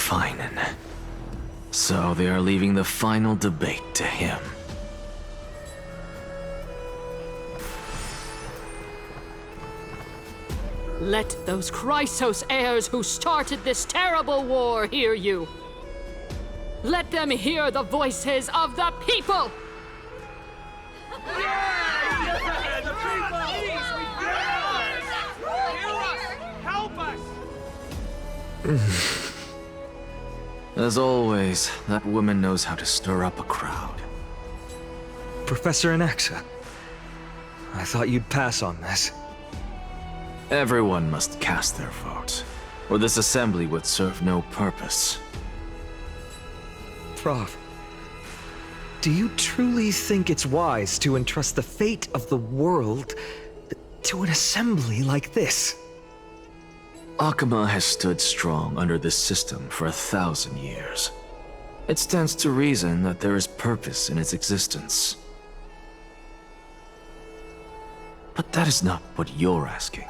Finan. So they are leaving the final debate to him. Let those Chrysos heirs who started this terrible war hear you. Let them hear the voices of the people! Help us! As always, that woman knows how to stir up a crowd. Professor Anaxa, I thought you'd pass on this. Everyone must cast their vote, or this assembly would serve no purpose. Prof, do you truly think it's wise to entrust the fate of the world to an assembly like this? Akama has stood strong under this system for 1,000 years. It stands to reason that there is purpose in its existence. But that is not what you're asking,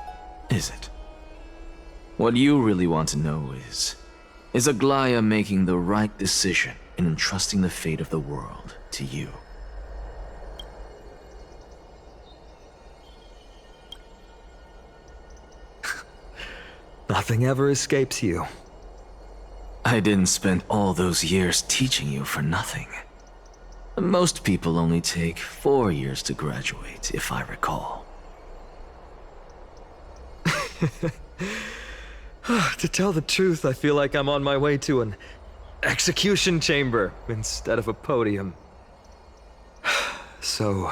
is it? What you really want to know is Aglaya making the right decision in entrusting the fate of the world to you? Nothing ever escapes you. I didn't spend all those years teaching you for nothing. Most people only take 4 years to graduate, if I recall. To tell the truth, I feel like I'm on my way to an execution chamber instead of a podium. So,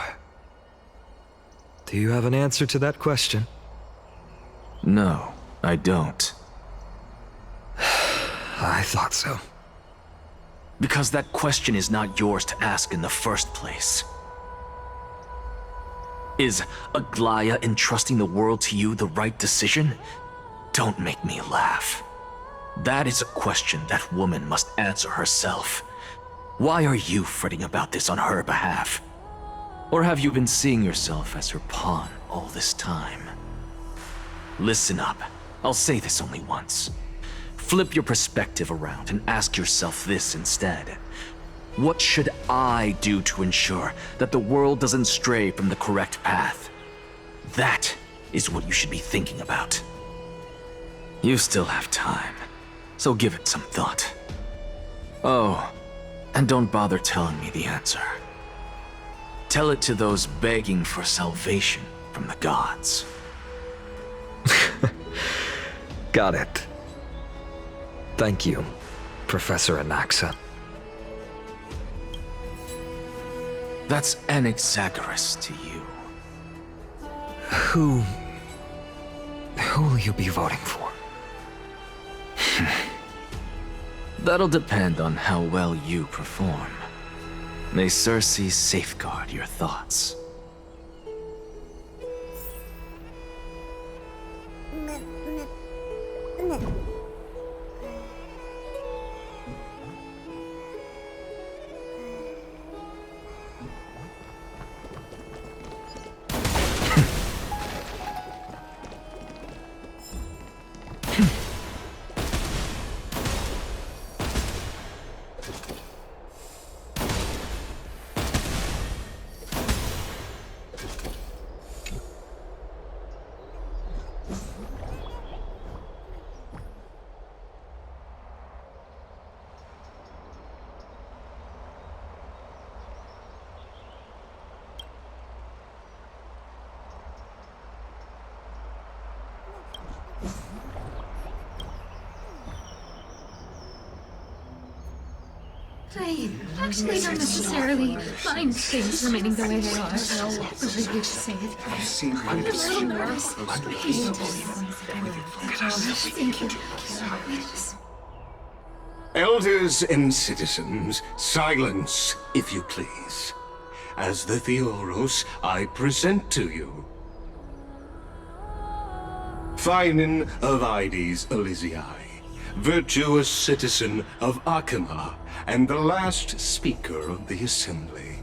do you have an answer to that question? No, I don't. I thought so. Because that question is not yours to ask in the first place. Is Aglaya entrusting the world to you the right decision? Don't make me laugh. That is a question that woman must answer herself. Why are you fretting about this on her behalf? Or have you been seeing yourself as her pawn all this time? Listen up. I'll say this only once. Flip your perspective around and ask yourself this instead. What should I do to ensure that the world doesn't stray from the correct path? That is what you should be thinking about. You still have time, so give it some thought. Oh, and don't bother telling me the answer. Tell it to those begging for salvation from the gods. Got it. Thank you, Professor Anaxa. That's Anaxagoras to you. Who will you be voting for? That'll depend on how well you perform. May Circe safeguard your thoughts. I actually don't necessarily mind things remaining the way they are. I really hate to say it. I'm a little nervous. Thank you. Elders and citizens, silence, if you please. As the Theoros, I present to you Finan of Ides Elysiae, virtuous citizen of Akama, and the last speaker of the assembly.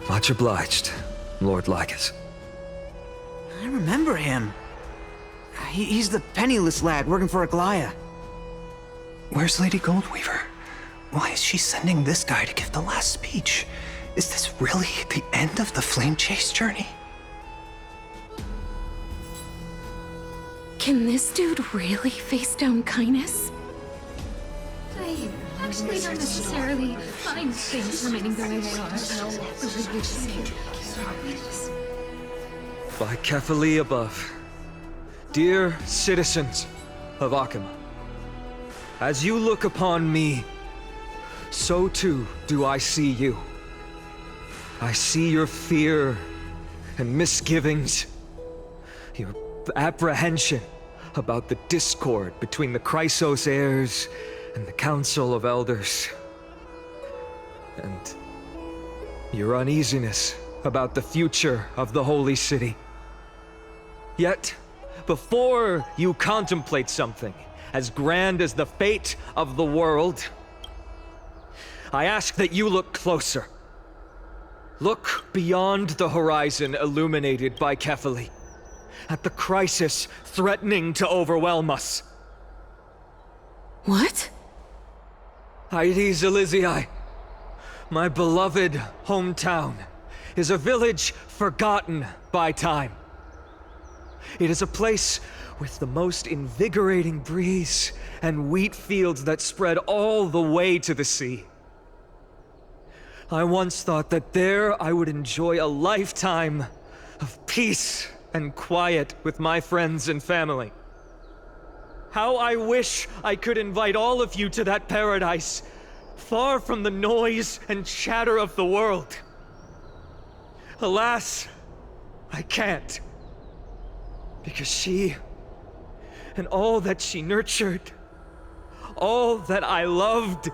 Much obliged, Lord Lycus. I remember him. He's the penniless lad working for Aglaya. Where's Lady Goldweaver? Why is she sending this guy to give the last speech? Is this really the end of the Flame Chase journey? Can this dude really face down kindness? I actually don't necessarily mind things remaining the way they are. Really just saying. By Kefali above, dear citizens of Akima, as you look upon me, so too do I see you. I see your fear and misgivings, your apprehension about the discord between the Chrysos heirs and the Council of Elders, and your uneasiness about the future of the Holy City. Yet, before you contemplate something as grand as the fate of the world, I ask that you look closer. Look beyond the horizon illuminated by Kefali, at the crisis threatening to overwhelm us. What? Aedes Elysiae, my beloved hometown, is a village forgotten by time. It is a place with the most invigorating breeze and wheat fields that spread all the way to the sea. I once thought that there I would enjoy a lifetime of peace and quiet with my friends and family. How I wish I could invite all of you to that paradise, far from the noise and chatter of the world. Alas, I can't. Because she, and all that she nurtured, all that I loved,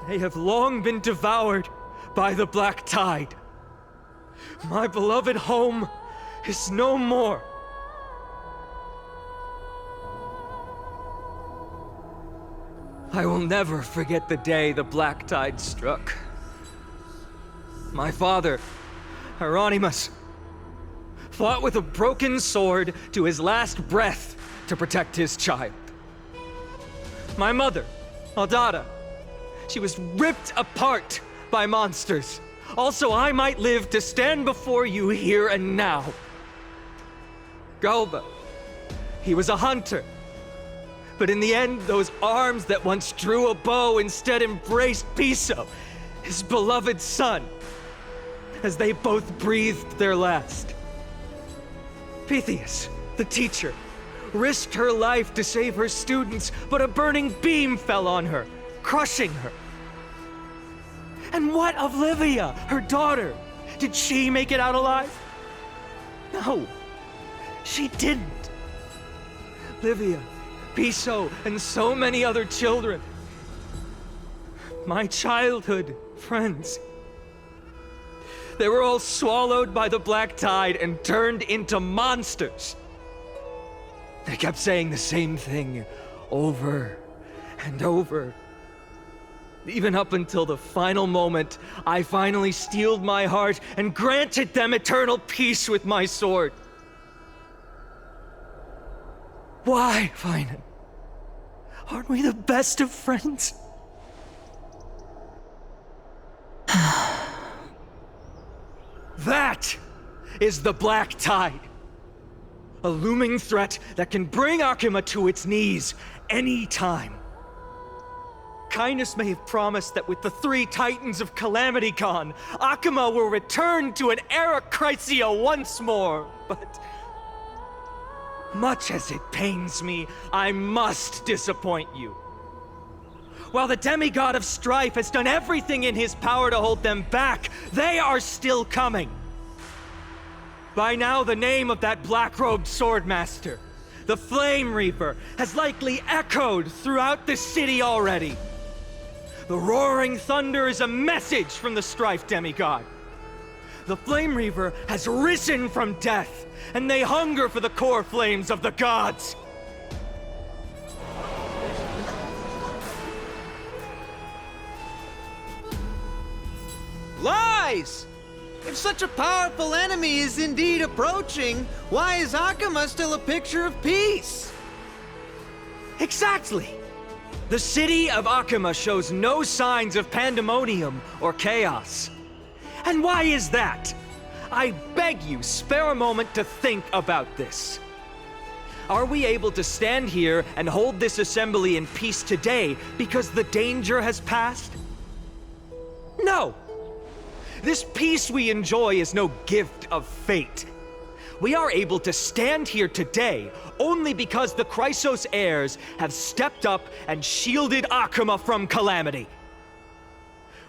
they have long been devoured by the black tide. My beloved home is no more. I will never forget the day the black tide struck. My father, Hieronymus, fought with a broken sword to his last breath to protect his child. My mother, Aldada, she was ripped apart by monsters. Also, I might live to stand before you here and now. Galba, he was a hunter. But in the end, those arms that once drew a bow instead embraced Piso, his beloved son, as they both breathed their last. Pythias, the teacher, risked her life to save her students, but a burning beam fell on her, crushing her. And what of Livia, her daughter? Did she make it out alive? No, she didn't. Livia, Piso, and so many other children. My childhood friends. They were all swallowed by the black tide and turned into monsters. They kept saying the same thing over and over. Even up until the final moment, I finally steeled my heart and granted them eternal peace with my sword. Why, Finan? Aren't we the best of friends? That is the black tide. A looming threat that can bring Akima to its knees any time. Kindness may have promised that with the 3 Titans of Calamity gone, Akima will return to an era Chrysia once more, but much as it pains me, I must disappoint you. While the demigod of strife has done everything in his power to hold them back, they are still coming. By now, the name of that black-robed swordmaster, the Flame Reaper, has likely echoed throughout the city already. The roaring thunder is a message from the strife demigod. The Flame Reaper has risen from death, and they hunger for the core flames of the gods. Lies! If such a powerful enemy is indeed approaching, why is Akima still a picture of peace? Exactly! The city of Akima shows no signs of pandemonium or chaos. And why is that? I beg you, spare a moment to think about this. Are we able to stand here and hold this assembly in peace today because the danger has passed? No! This peace we enjoy is no gift of fate. We are able to stand here today only because the Chrysos heirs have stepped up and shielded Akima from calamity.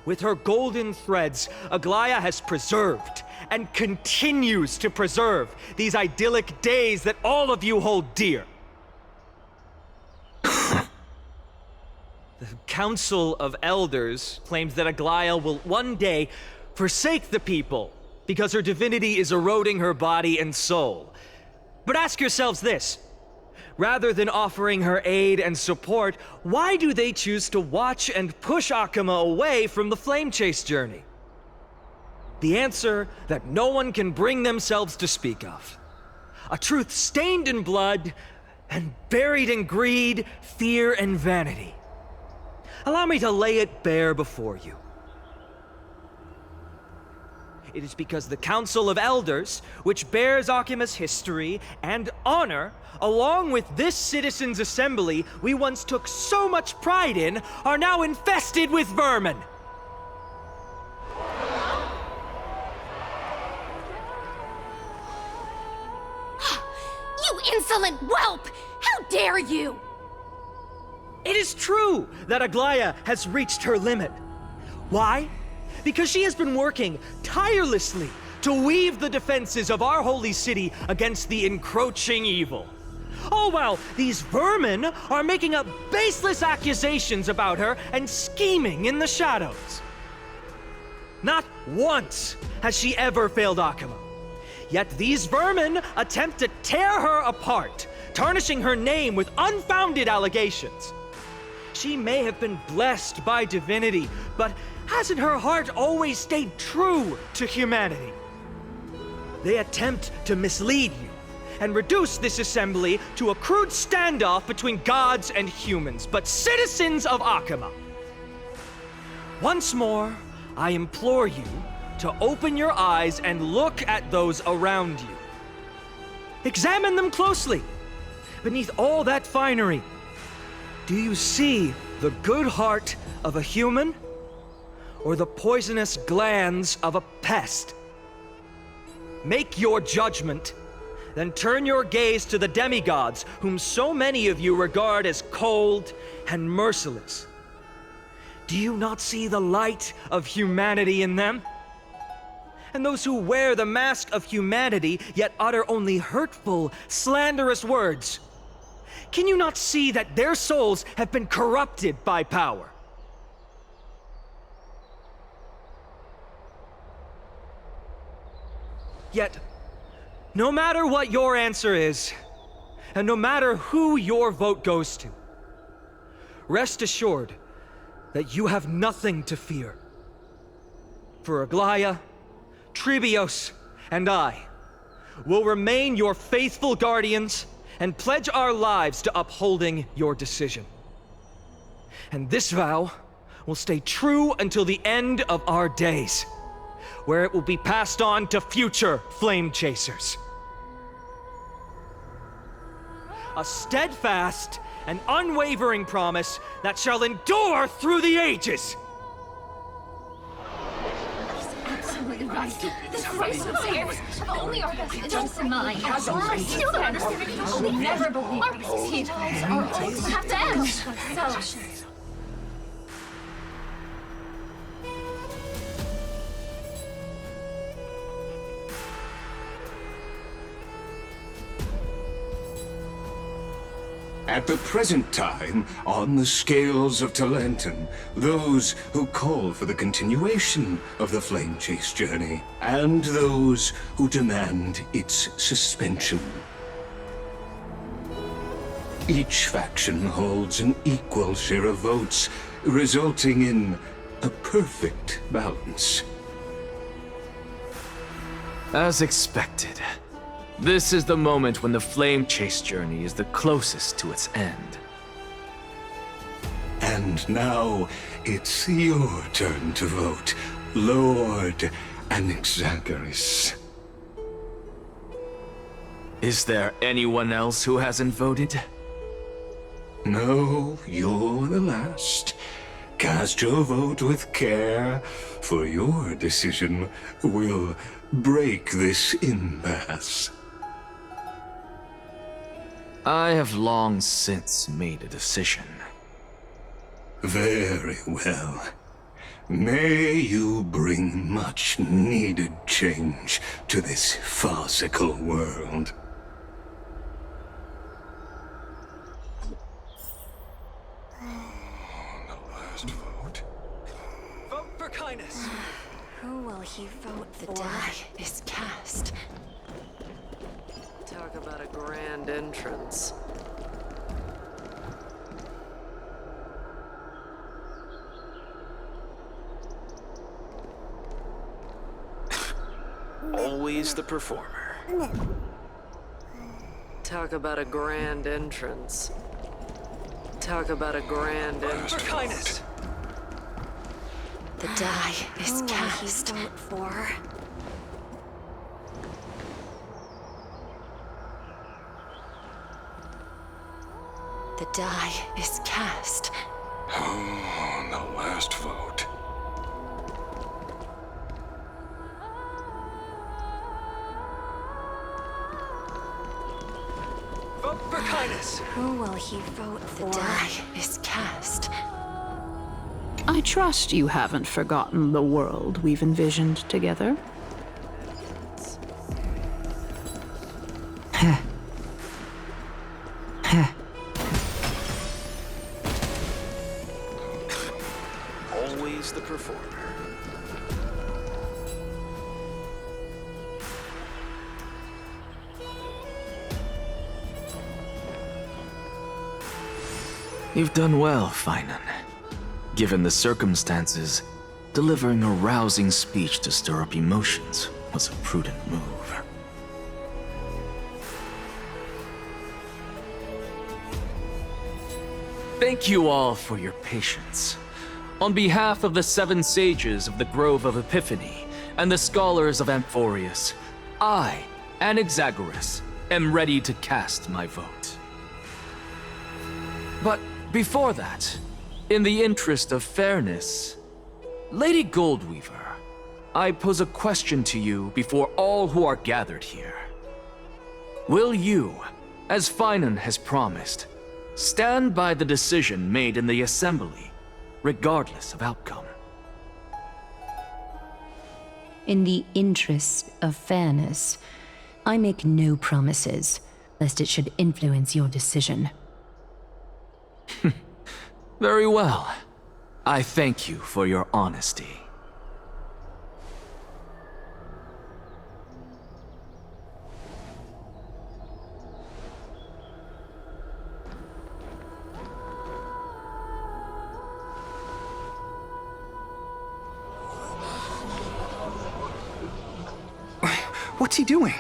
With her golden threads, Aglaya has preserved and continues to preserve these idyllic days that all of you hold dear. The Council of Elders claims that Aglaya will one day forsake the people because her divinity is eroding her body and soul. But ask yourselves this. Rather than offering her aid and support, why do they choose to watch and push Akima away from the Flame Chase journey? The answer that no one can bring themselves to speak of. A truth stained in blood and buried in greed, fear, and vanity. Allow me to lay it bare before you. It is because the Council of Elders, which bears Akima's history and honor, along with this citizens' assembly we once took so much pride in, are now infested with vermin. You insolent whelp! How dare you! It is true that Aglaya has reached her limit. Why? Because she has been working tirelessly to weave the defenses of our holy city against the encroaching evil. All while these vermin are making up baseless accusations about her and scheming in the shadows. Not once has she ever failed Akima. Yet these vermin attempt to tear her apart, tarnishing her name with unfounded allegations. She may have been blessed by divinity, but hasn't her heart always stayed true to humanity? They attempt to mislead you and reduce this assembly to a crude standoff between gods and humans, but citizens of Akima. Once more, I implore you to open your eyes and look at those around you. Examine them closely. Beneath all that finery, do you see the good heart of a human or the poisonous glands of a pest? Make your judgment, then turn your gaze to the demigods whom so many of you regard as cold and merciless. Do you not see the light of humanity in them? And those who wear the mask of humanity yet utter only hurtful, slanderous words. Can you not see that their souls have been corrupted by power? Yet, no matter what your answer is, and no matter who your vote goes to, rest assured that you have nothing to fear. For Aglaya, Trebios, and I will remain your faithful guardians and pledge our lives to upholding your decision. And this vow will stay true until the end of our days, where it will be passed on to future flame chasers. A steadfast and unwavering promise that shall endure through the ages. Absolutely right. The Chrysos heirs have only our best interests in mind. I still don't understand how we never believe our people are always have to end. So, At the present time, on the scales of Talenton, those who call for the continuation of the Flame Chase journey, and those who demand its suspension. Each faction holds an equal share of votes, resulting in a perfect balance. As expected. This is the moment when the Flame Chase journey is the closest to its end. And now it's your turn to vote, Lord Anaxagoras. Is there anyone else who hasn't voted? No, you're the last. Cast your vote with care, for your decision will break this impasse. I have long since made a decision. Very well. May you bring much needed change to this farcical world. The last vote. Vote for kindness! Who will he vote for? The die is cast. Talk about a grand entrance. Always the performer. Talk about a grand entrance. Talk about a grand entrance. For kindness! The die is cast. Who will he vote for? The die is cast. Oh, the last vote. Vote for kindness! Who will he vote for? The die is cast. I trust you haven't forgotten the world we've envisioned together. Always the performer. You've done well, Finan. Given the circumstances, delivering a rousing speech to stir up emotions was a prudent move. Thank you all for your patience. On behalf of the 7 sages of the Grove of Epiphany and the scholars of Amphorius, I, Anaxagoras, am ready to cast my vote. But before that, in the interest of fairness, Lady Goldweaver, I pose a question to you before all who are gathered here. Will you, as Finan has promised, stand by the decision made in the Assembly, regardless of outcome? In the interest of fairness, I make no promises, lest it should influence your decision. Very well. I thank you for your honesty. What's he doing?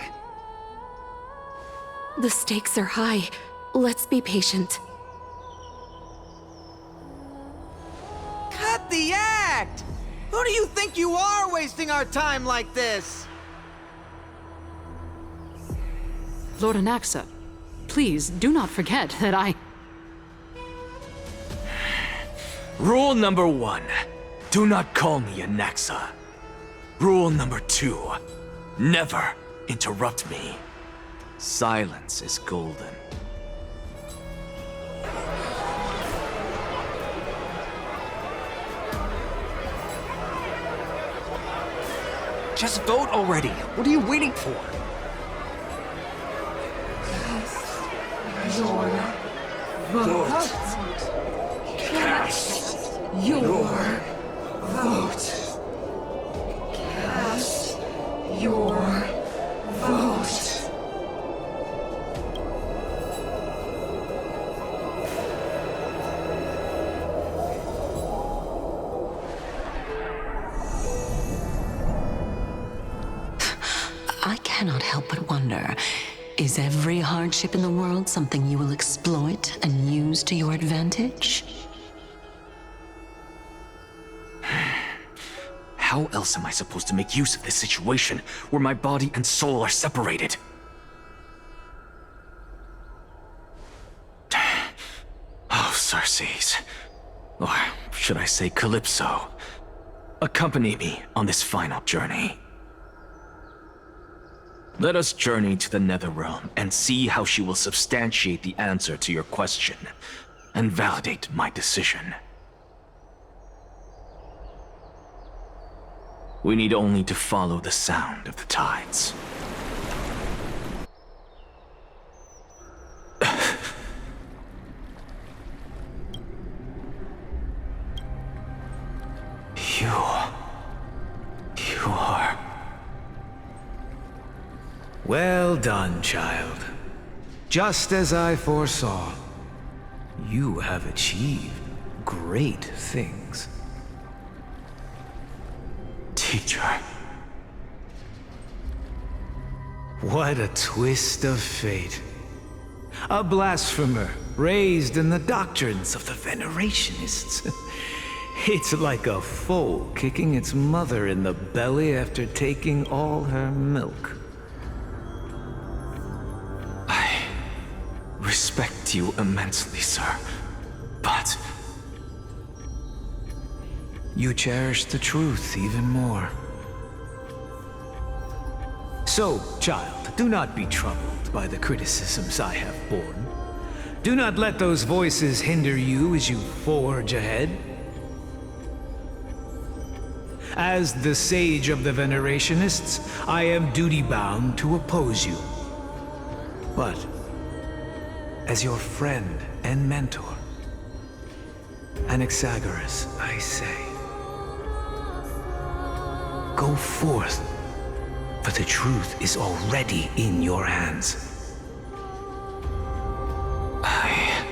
The stakes are high. Let's be patient. Cut the act! Who do you think you are wasting our time like this? Lord Anaxa, please do not forget that I... Rule number 1, do not call me Anaxa. Rule number 2, never interrupt me. Silence is golden. Just vote already. What are you waiting for? I cannot help but wonder, is every hardship in the world something you will exploit and use to your advantage? how else am I supposed to make use of this situation where my body and soul are separated? Oh, Circes. Or should I say Calypso? Accompany me on this final journey. Let us journey to the Netherrealm and see how she will substantiate the answer to your question and validate my decision. We need only to follow the sound of the tides. You are... Well done, child. Just as I foresaw, you have achieved great things. Teacher. What a twist of fate. A blasphemer raised in the doctrines of the Venerationists. It's like a foal kicking its mother in the belly after taking all her milk. I respect you immensely, sir, but... You cherish the truth even more. So, child, do not be troubled by the criticisms I have borne. Do not let those voices hinder you as you forge ahead. As the sage of the Venerationists, I am duty-bound to oppose you. But, as your friend and mentor, Anaxagoras, I say, go forth, for the truth is already in your hands. I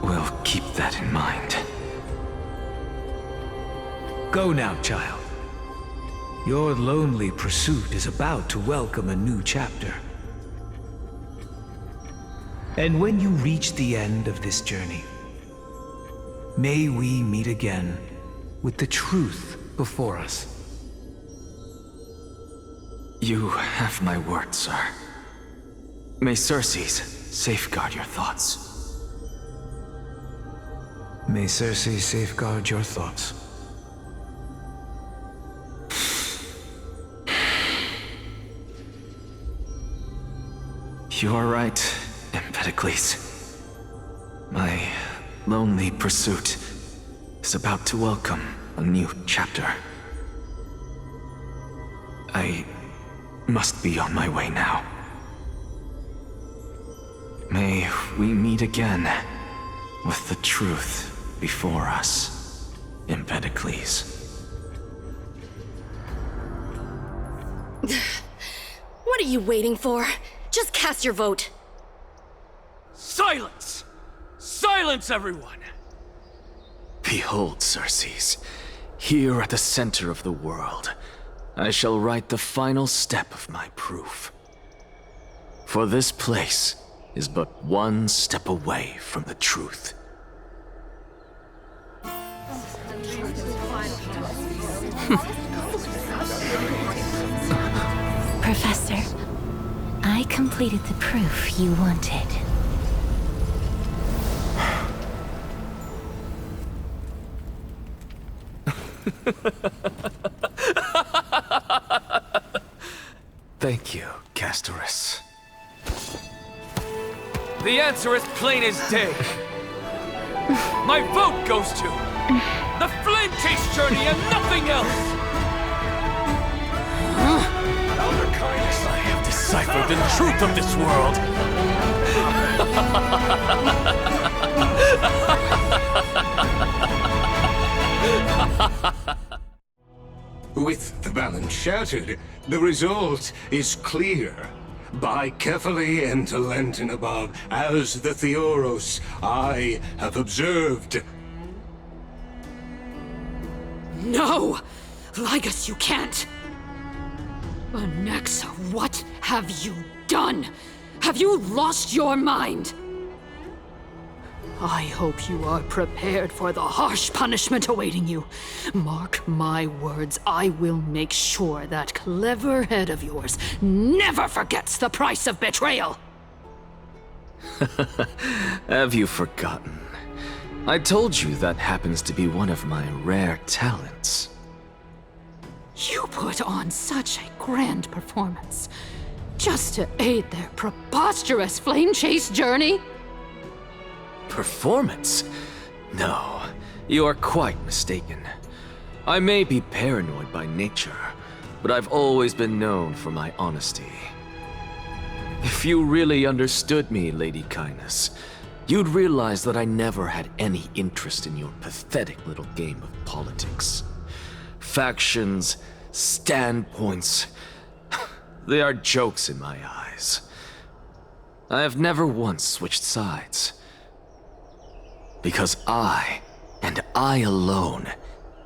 will keep that in mind. Go now, child. Your lonely pursuit is about to welcome a new chapter. And when you reach the end of this journey, may we meet again with the truth before us. You have my word, sir. May Circes safeguard your thoughts. May Circes safeguard your thoughts. You are right, Empedocles. My lonely pursuit is about to welcome a new chapter. I must be on my way now. May we meet again with the truth before us, Empedocles. What are you waiting for? Just cast your vote. Silence! Silence, everyone! Behold, Circes, here at the center of the world, I shall write the final step of my proof. For this place is but one step away from the truth. Professor, I completed the proof you wanted. Thank you, Castorus. The answer is plain as day. My vote goes to the Flame Chase journey and nothing else! Elder Kindness, I have deciphered the truth of this world! With the balance shattered, the result is clear. By carefully enter Lenten above, as the Theoros I have observed. No! Ligus, you can't! Anaxa, what have you done? Have you lost your mind? I hope you are prepared for the harsh punishment awaiting you. Mark my words, I will make sure that clever head of yours never forgets the price of betrayal. Have you forgotten? I told you that happens to be one of my rare talents. You put on such a grand performance just to aid their preposterous flame chase journey. Performance? No, you are quite mistaken. I may be paranoid by nature, but I've always been known for my honesty. If you really understood me, Lady Kindness, you'd realize that I never had any interest in your pathetic little game of politics. Factions, standpoints, they are jokes in my eyes. I have never once switched sides. Because I, and I alone,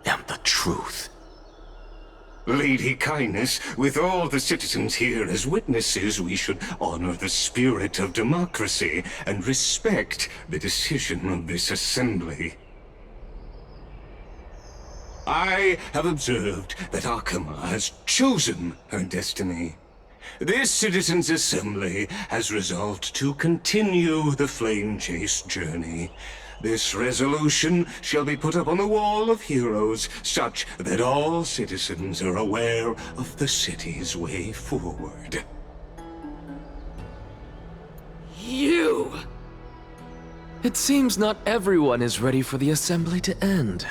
am the truth. Lady Kindness, with all the citizens here as witnesses, we should honor the spirit of democracy and respect the decision of this assembly. I have observed that Akama has chosen her destiny. This citizens' assembly has resolved to continue the flame chase journey. This resolution shall be put up on the wall of heroes, such that all citizens are aware of the city's way forward. You! It seems not everyone is ready for the assembly to end.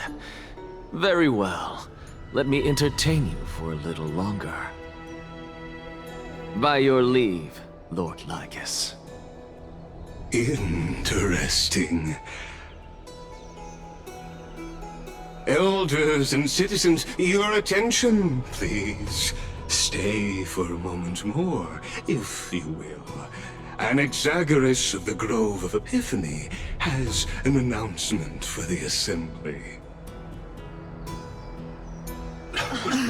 Very well. Let me entertain you for a little longer. By your leave, Lord Lygus. Interesting. Elders and citizens, your attention, please. Stay for a moment more, if you will. Anaxagoras of the Grove of Epiphany has an announcement for the assembly.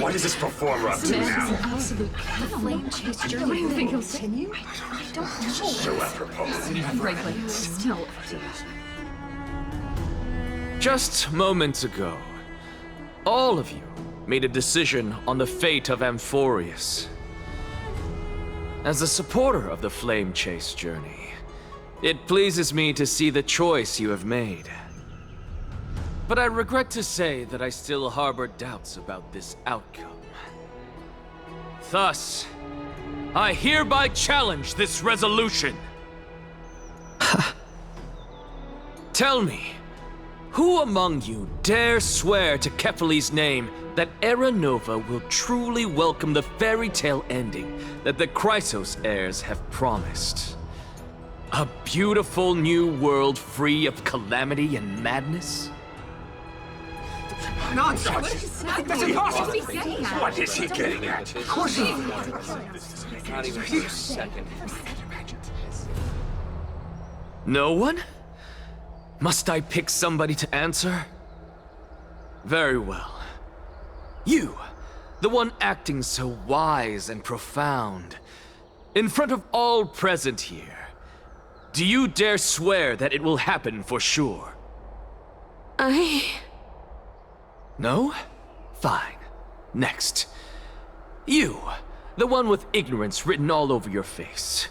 What is this performer up to now? Absolute flame chase journey. What do you think he'll continue? I don't know. So apropos. Frankly, still. Just moments ago, all of you made a decision on the fate of Amphorius. As a supporter of the Flame Chase journey, it pleases me to see the choice you have made. But I regret to say that I still harbor doubts about this outcome. Thus, I hereby challenge this resolution. Tell me, who among you dare swear to Kefali's name that Era Nova will truly welcome the fairy tale ending that the Chrysos heirs have promised? A beautiful new world free of calamity and madness? Nonsense! That's impossible! What is he getting at? Of course he... Not even for a second. No one? Must I pick somebody to answer? Very well. You, the one acting so wise and profound, in front of all present here, do you dare swear that it will happen for sure? No? Fine. Next. You, the one with ignorance written all over your face.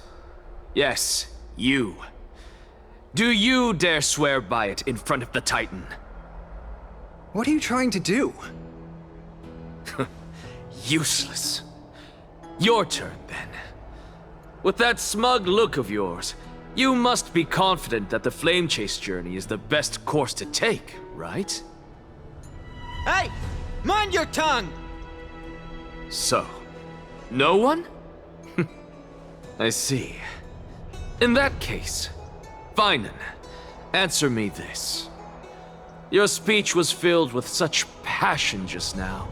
Yes, you. Do you dare swear by it in front of the Titan? What are you trying to do? Useless. Your turn, then. With that smug look of yours, you must be confident that the Flame Chase journey is the best course to take, right? Hey! Mind your tongue! So, no one? I see. In that case, fine then. Answer me this. Your speech was filled with such passion just now.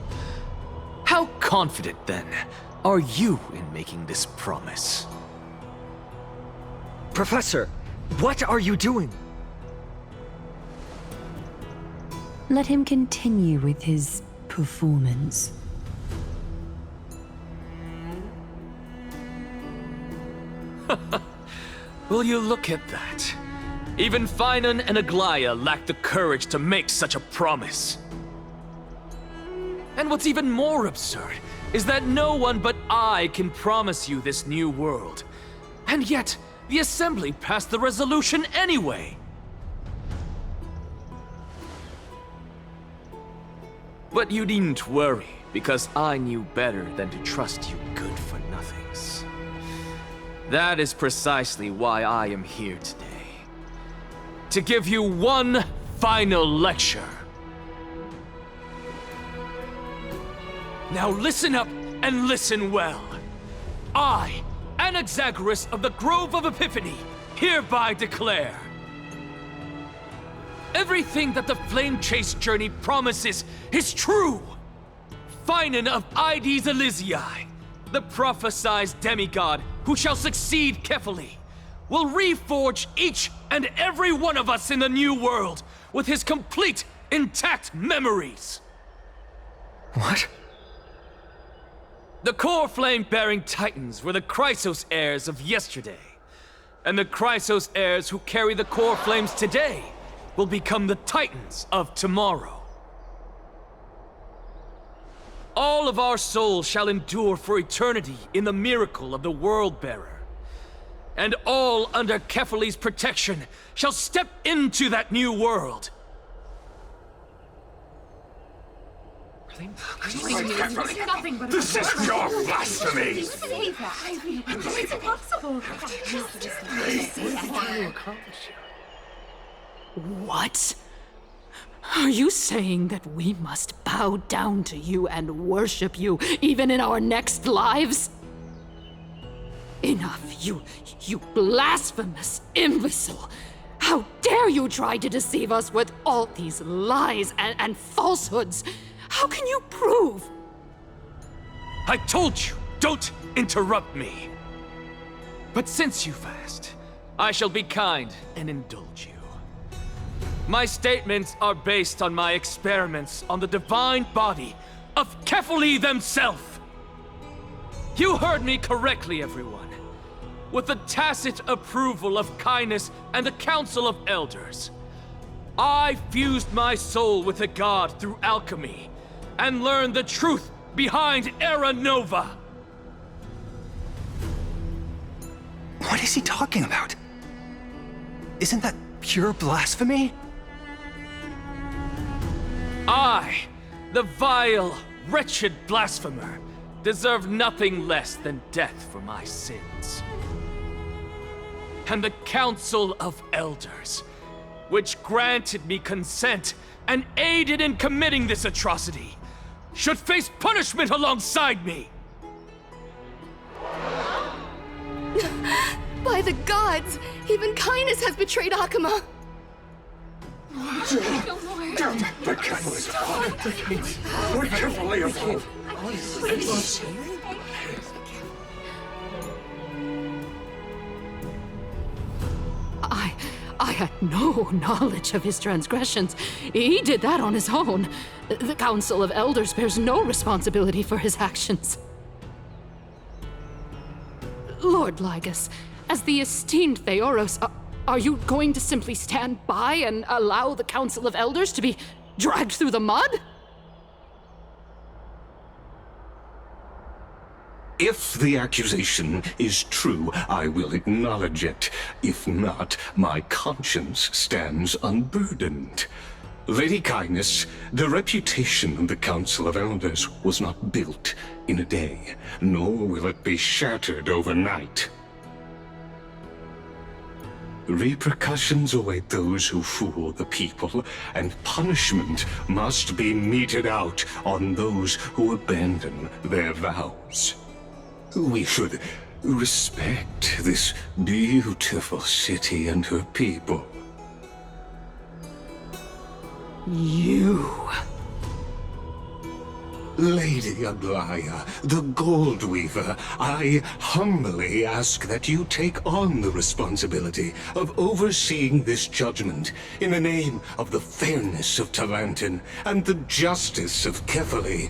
How confident, then, are you in making this promise? Professor, what are you doing? Let him continue with his performance. Will you look at that? Even Finan and Aglaya lack the courage to make such a promise. And what's even more absurd is that no one but I can promise you this new world. And yet, the Assembly passed the resolution anyway. But you needn't worry, because I knew better than to trust you good-for-nothings. That is precisely why I am here today. To give you one final lecture. Now listen up and listen well. I, Anaxagoras of the Grove of Epiphany, hereby declare everything that the Flame Chase journey promises is true! Finan of Ides Elysiae, the prophesized demigod who shall succeed Kefali, will reforge each and every one of us in the new world with his complete, intact memories. What? The core flame-bearing titans were the Chrysos heirs of yesterday, and the Chrysos heirs who carry the core flames today will become the titans of tomorrow. All of our souls shall endure for eternity in the miracle of the World-Bearer. And all under Kefali's protection shall step into that new world. This is your blasphemy! It's impossible. What? Are you saying that we must bow down to you and worship you, even in our next lives? Enough, you blasphemous imbecile! How dare you try to deceive us with all these lies and falsehoods? How can you prove? I told you, don't interrupt me. But since you've asked, I shall be kind and indulge you. My statements are based on my experiments on the divine body of Kefali themselves. You heard me correctly, everyone. With the tacit approval of Kindness and the Council of Elders, I fused my soul with a god through alchemy and learned the truth behind Era Nova. What is he talking about? Isn't that pure blasphemy? I, the vile, wretched blasphemer, deserve nothing less than death for my sins. And the Council of Elders, which granted me consent and aided in committing this atrocity, should face punishment alongside me! By the gods! Even Kindness has betrayed Akuma! The Catholics fall. We're carefully fall. I had no knowledge of his transgressions. He did that on his own. The Council of Elders bears no responsibility for his actions. Lord Lygus, as the esteemed Theoros, are you going to simply stand by and allow the Council of Elders to be dragged through the mud? If the accusation is true, I will acknowledge it. If not, my conscience stands unburdened. Lady Kindness, the reputation of the Council of Elders was not built in a day, nor will it be shattered overnight. Repercussions await those who fool the people, and punishment must be meted out on those who abandon their vows. We should respect this beautiful city and her people. You... Lady Aglaya, the Gold Weaver, I humbly ask that you take on the responsibility of overseeing this judgment in the name of the fairness of Talantin and the justice of Kefali.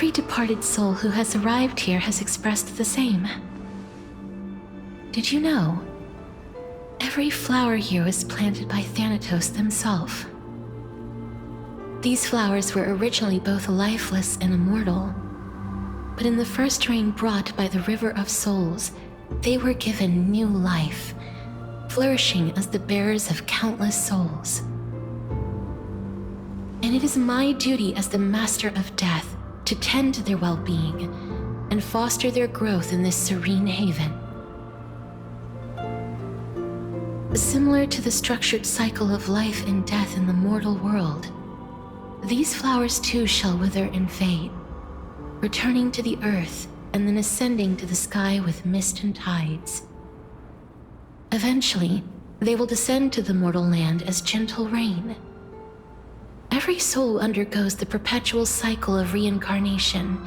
Every departed soul who has arrived here has expressed the same. Did you know? Every flower here was planted by Thanatos themselves. These flowers were originally both lifeless and immortal, but in the first rain brought by the River of Souls, they were given new life, flourishing as the bearers of countless souls. And it is my duty as the Master of Death to tend to their well-being and foster their growth in this serene haven. Similar to the structured cycle of life and death in the mortal world, these flowers too shall wither and fade, returning to the earth and then ascending to the sky with mist and tides. Eventually, they will descend to the mortal land as gentle rain. Every soul undergoes the perpetual cycle of reincarnation,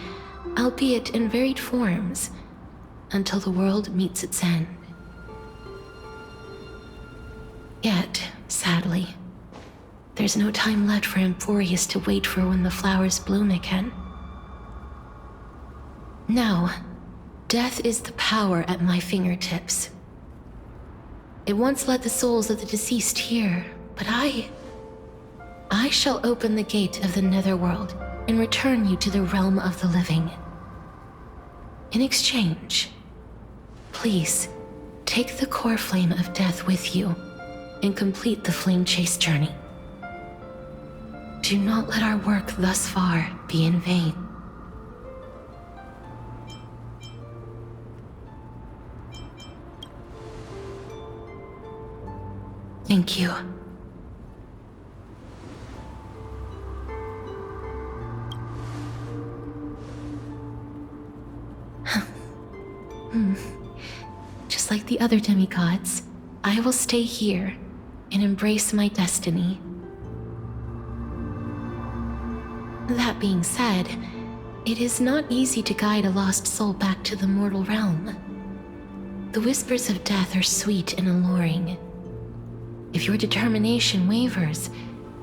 albeit in varied forms, until the world meets its end. Yet, sadly, there's no time left for Emporius to wait for when the flowers bloom again. Now, death is the power at my fingertips. It once led the souls of the deceased here, but I shall open the gate of the netherworld and return you to the realm of the living. In exchange, please take the core flame of death with you and complete the flame chase journey. Do not let our work thus far be in vain. Thank you. Just like the other demigods, I will stay here and embrace my destiny. That being said, it is not easy to guide a lost soul back to the mortal realm. The whispers of death are sweet and alluring. If your determination wavers,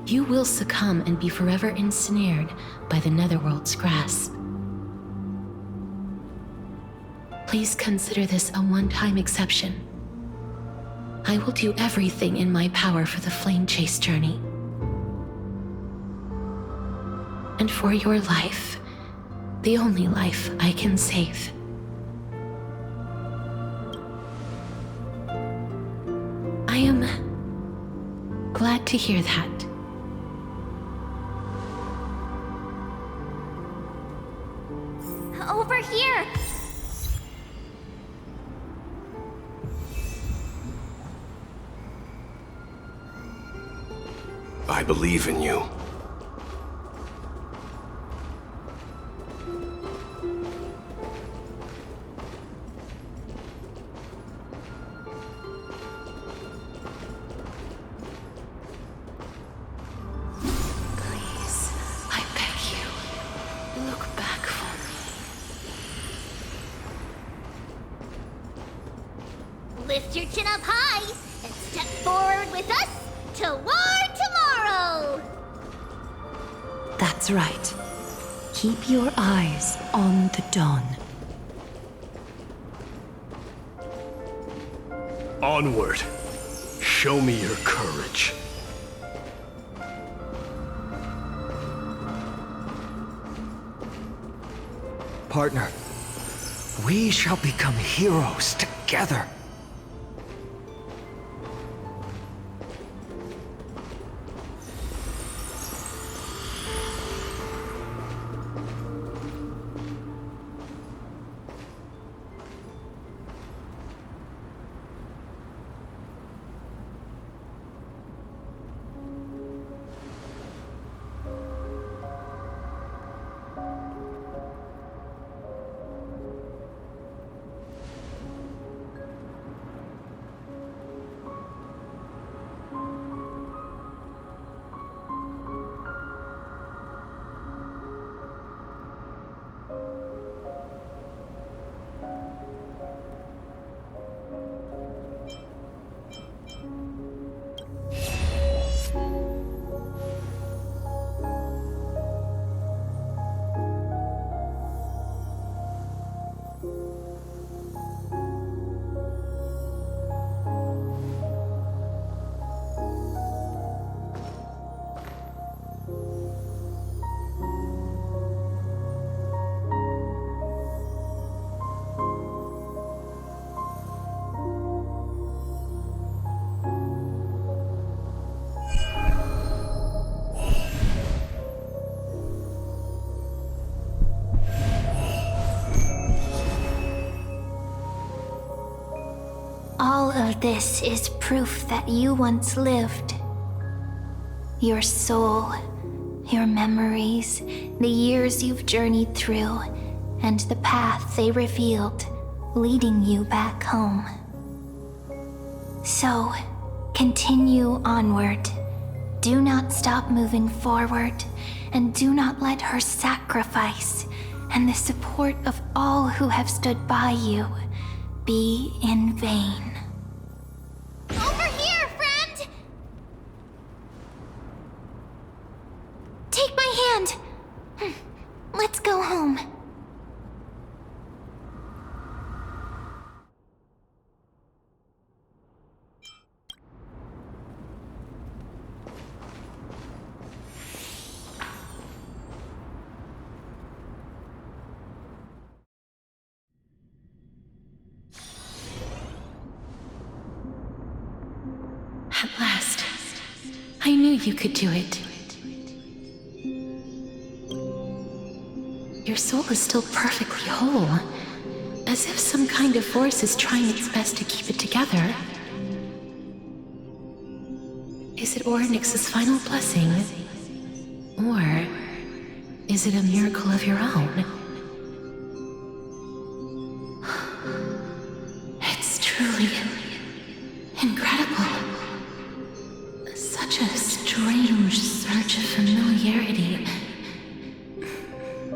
you will succumb and be forever ensnared by the netherworld's grasp. Please consider this a one-time exception. I will do everything in my power for the flame chase journey. And for your life, the only life I can save. I am glad to hear that. Over here! I believe in you. Please, I beg you, look back for me. Lift your chin up high and step forward with us toward tomorrow! That's right. Keep your eyes on the dawn. Onward. Show me your courage. Partner, we shall become heroes together. of this is proof that you once lived. Your soul, your memories, the years you've journeyed through, and the path they revealed, leading you back home. So, continue onward. Do not stop moving forward, and do not let her sacrifice and the support of all who have stood by you be in vain. Over here, friend! Take my hand. Let's go home. At last, I knew you could do it. Your soul is still perfectly whole, as if some kind of force is trying its best to keep it together. Is it Ornyx's final blessing? Or is it a miracle of your own? It's truly incredible. Such a strange surge of familiarity.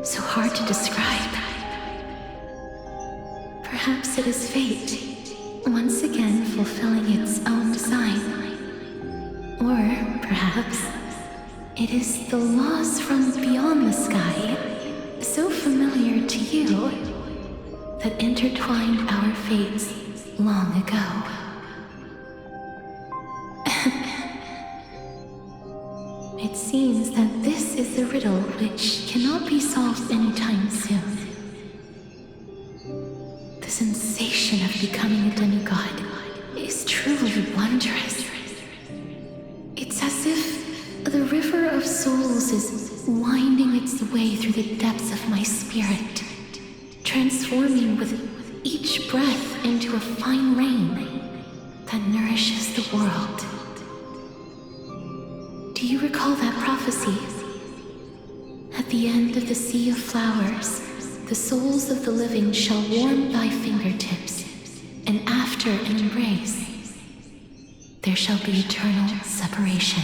So hard to describe. Perhaps it is fate, once again fulfilling its own design. Or perhaps it is the laws from beyond the sky, so familiar to you, that intertwined our fates long ago. It seems that this is a riddle which cannot be solved anytime soon. The sensation of becoming a demigod is truly wondrous. It's as if the river of souls is winding its way through the depths of my spirit, transforming with each breath into a fine rain that nourishes the world. Do you recall that prophecy? At the end of the sea of flowers, the souls of the living shall warm thy fingertips, and after an embrace, there shall be eternal separation.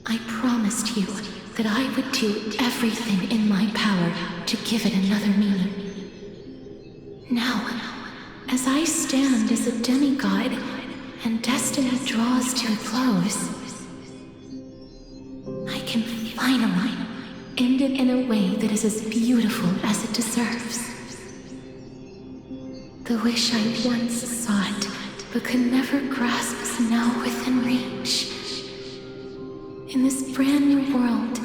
I promised you that I would do everything in my power to give it another meaning. Now, as I stand as a demigod, and destiny draws to a close, I can finally end it in a way that is as beautiful as it deserves. The wish I once sought, but could never grasp, is now within reach. In this brand new world,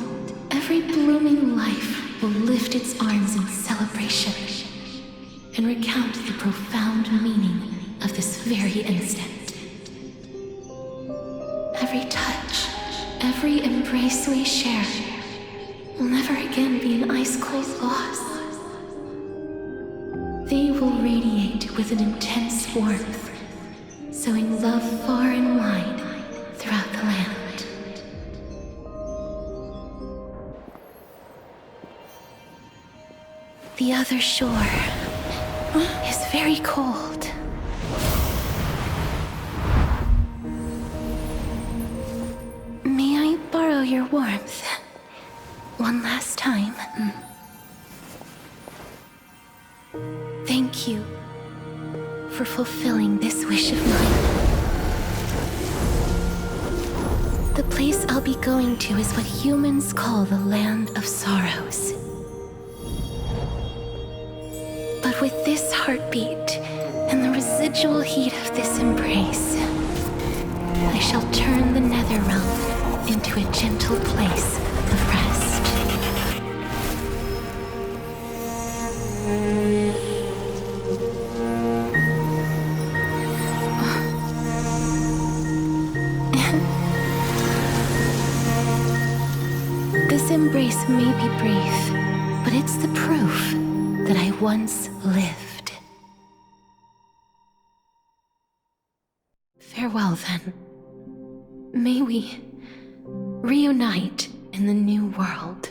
every blooming life will lift its arms in celebration and recount the profound meaning of this very instant. Every touch, every embrace we share will never again be an ice-cold loss. They will radiate with an intense warmth, sowing love far and wide throughout the land. The other shore is very cold. Borrow your warmth one last time. Thank you for fulfilling this wish of mine. The place I'll be going to is what humans call the Land of Sorrows. But with this heartbeat and the residual heat of this embrace, I shall turn the nether realm into a gentle place of rest. This embrace may be brief, but it's the proof that I once lived. Farewell, then. May we reunite in the new world.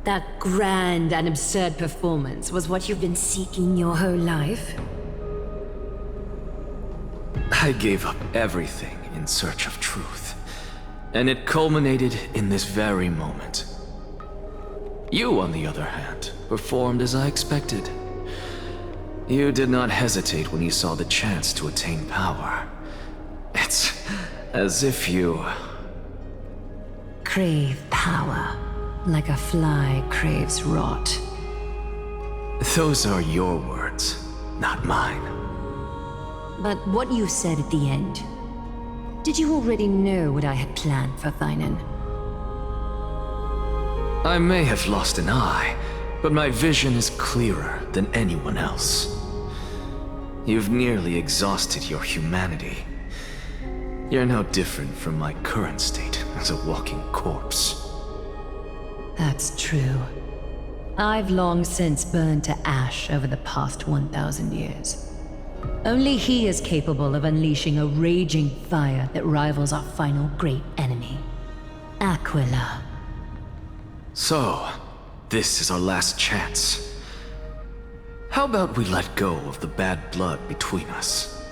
That grand and absurd performance was what you've been seeking your whole life? I gave up everything in search of truth, and it culminated in this very moment. You, on the other hand, performed as I expected. You did not hesitate when you saw the chance to attain power. It's as if you... Crave power, like a fly craves rot. Those are your words, not mine. But what you said at the end, did you already know what I had planned for Thainan? I may have lost an eye, but my vision is clearer than anyone else. You've nearly exhausted your humanity. You're no different from my current state as a walking corpse. That's true. I've long since burned to ash over the past 1,000 years. Only he is capable of unleashing a raging fire that rivals our final great enemy, Aquila. So, this is our last chance. How about we let go of the bad blood between us?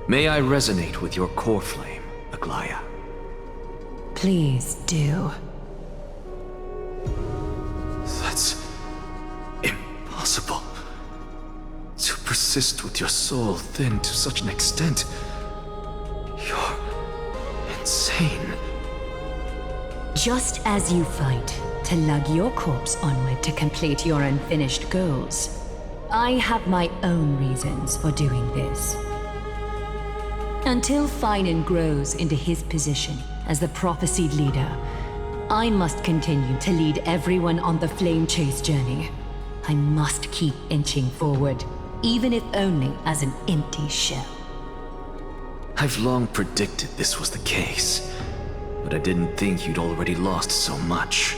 May I resonate with your core flame, Aglaya? Please do. That's impossible. To persist with your soul thinned to such an extent. You're insane. Just as you fight to lug your corpse onward to complete your unfinished goals, I have my own reasons for doing this. Until Thainan grows into his position as the prophesied leader, I must continue to lead everyone on the flame chase journey. I must keep inching forward, even if only as an empty shell. I've long predicted this was the case, but I didn't think you'd already lost so much.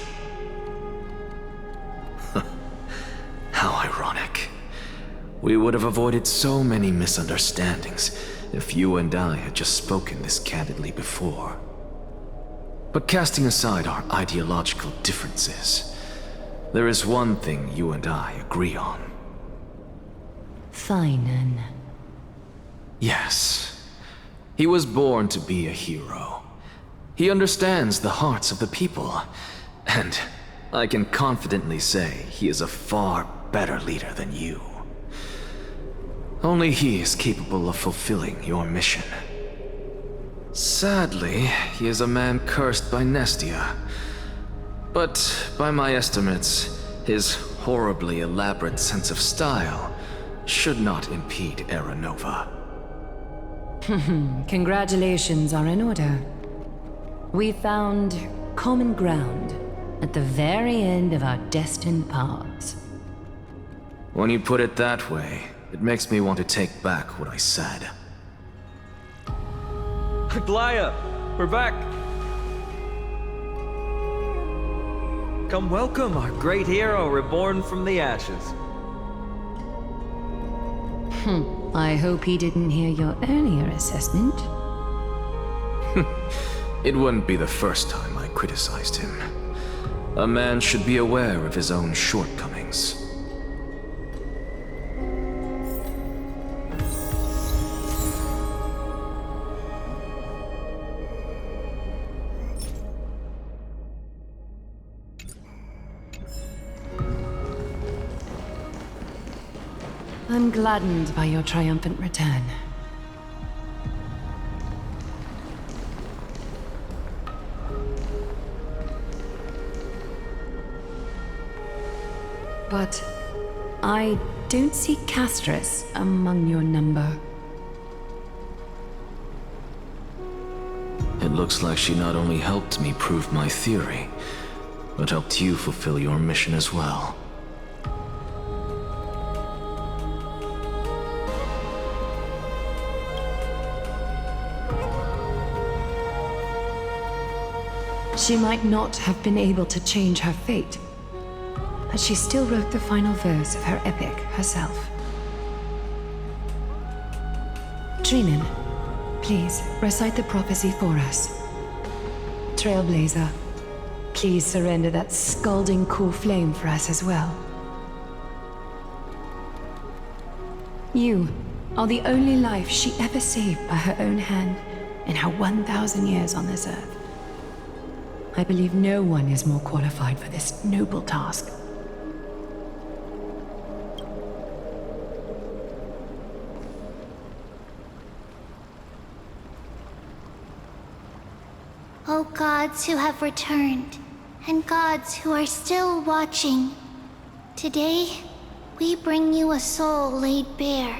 How ironic. We would have avoided so many misunderstandings if you and I had just spoken this candidly before. But casting aside our ideological differences, there is one thing you and I agree on. Thainan. Yes. He was born to be a hero. He understands the hearts of the people, and I can confidently say he is a far better leader than you. Only he is capable of fulfilling your mission. Sadly, he is a man cursed by Nestia. But by my estimates, his horribly elaborate sense of style should not impede Era Nova. Congratulations are in order. We found common ground at the very end of our destined paths. When you put it that way, it makes me want to take back what I said. Aglaya, we're back. Come welcome our great hero reborn from the ashes. I hope he didn't hear your earlier assessment. It wouldn't be the first time I criticized him. A man should be aware of his own shortcomings. I'm gladdened by your triumphant return. But I don't see Castris among your number. It looks like she not only helped me prove my theory, but helped you fulfill your mission as well. She might not have been able to change her fate, but she still wrote the final verse of her epic herself. Trinin, please recite the prophecy for us. Trailblazer, please surrender that scalding cool flame for us as well. You are the only life she ever saved by her own hand in her 1,000 years on this earth. I believe no one is more qualified for this noble task. O gods who have returned, and gods who are still watching, today we bring you a soul laid bare